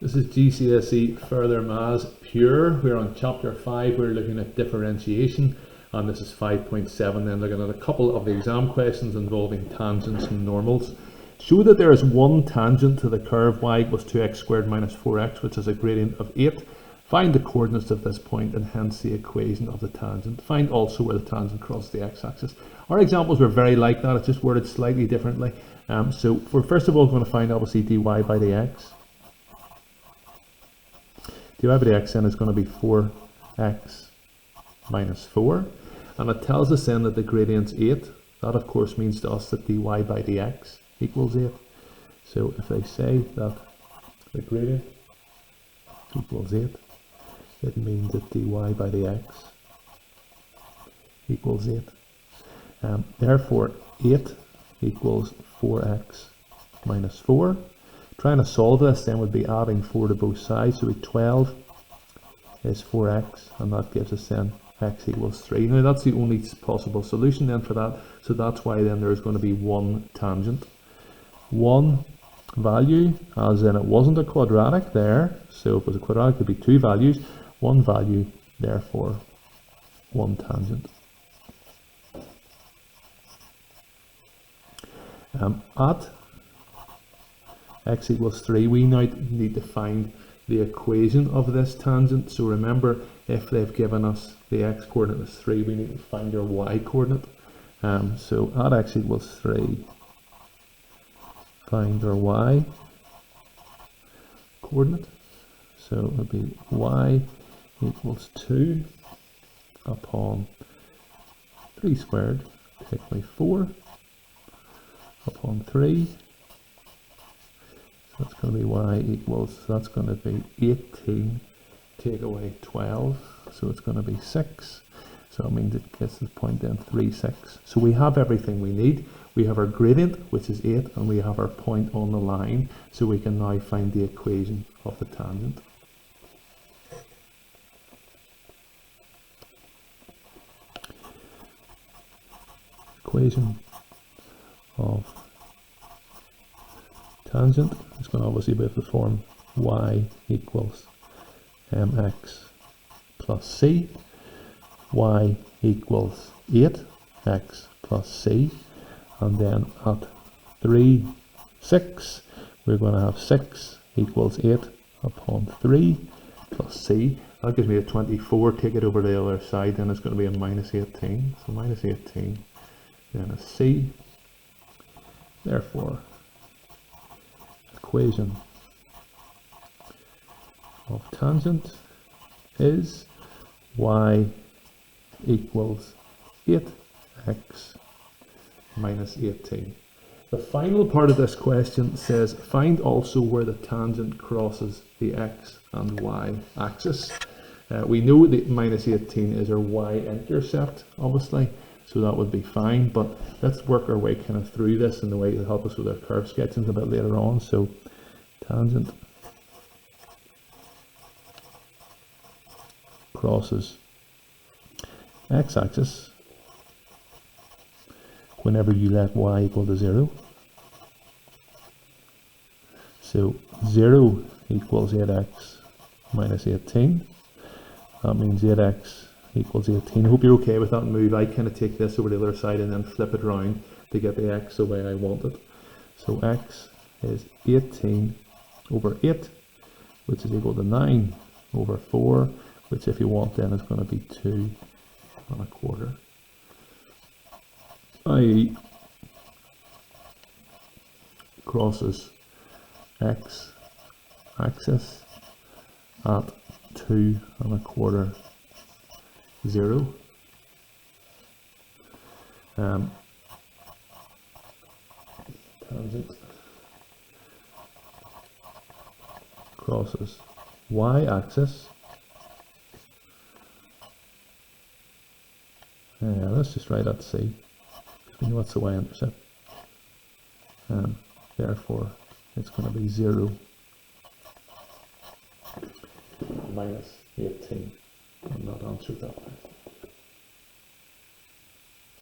This is GCSE Further Maths Pure. We're on chapter 5, we're looking at differentiation, and this is 5.7, then looking at a couple of the exam questions involving tangents and normals. Show that there is one tangent to the curve y equals 2x squared minus 4x, which is a gradient of 8. Find the coordinates of this point and hence the equation of the tangent. Find also where the tangent crosses the x-axis. Our examples were very like that, it's just worded slightly differently. So we're first of all going to find obviously dy by dx. dy by dx then is going to be 4x minus 4. And it tells us then that the gradient's 8. That of course means to us that dy by dx equals 8. So if they say that the gradient equals 8, it means that dy by dx equals 8. Therefore 8 equals 4x minus 4. Trying to solve this then would be adding 4 to both sides, so 12 is 4x, and that gives us then x equals 3. Now that's the only possible solution then for that, so that's why then there's going to be one tangent. One value, as in it wasn't a quadratic there, so if it was a quadratic it would be two values. One value, therefore one tangent. At x equals 3, we now need to find the equation of this tangent. So remember, if they've given us the x coordinate is 3, we need to find our y coordinate. So at x equals 3, find our y coordinate. So it would be y equals 2 upon 3 squared, take away 4 upon 3. So that's going to be y equals, that's going to be 18, take away 12, so it's going to be 6. So it means it gets to the point then 3, 6. So we have everything we need. We have our gradient, which is 8, and we have our point on the line, so we can now find the equation of the tangent. Equation of tangent is going to obviously be of the form y equals mx plus c. Y equals 8x plus c, and then at 3, 6, we're going to have 6 equals 8 upon 3 plus c. That gives me a 24. Take it over to the other side, then it's going to be a minus 18. So minus 18, then a c. Therefore, equation of tangent is y equals 8x minus 18. The final part of this question says find also where the tangent crosses the x and y axis. We know that minus 18 is our y-intercept, obviously, so that would be fine, but let's work our way kind of through this in the way to help us with our curve sketching a bit later on. So tangent crosses x-axis whenever you let y equal to 0. So 0 equals 8x minus 18. That means 8x equals 18. I hope you're okay with that move. I kind of take this over to the other side and then flip it around to get the x the way I want it. So x is 18 over 8, which is equal to 9 over 4, which if you want then is going to be 2 1/4. i.e. crosses x axis at 2 1/4, 0. Tangent crosses y axis. Let's just write at c. We know what's the y-intercept. Therefore, it's going to be 0 minus 18. And that answers that way.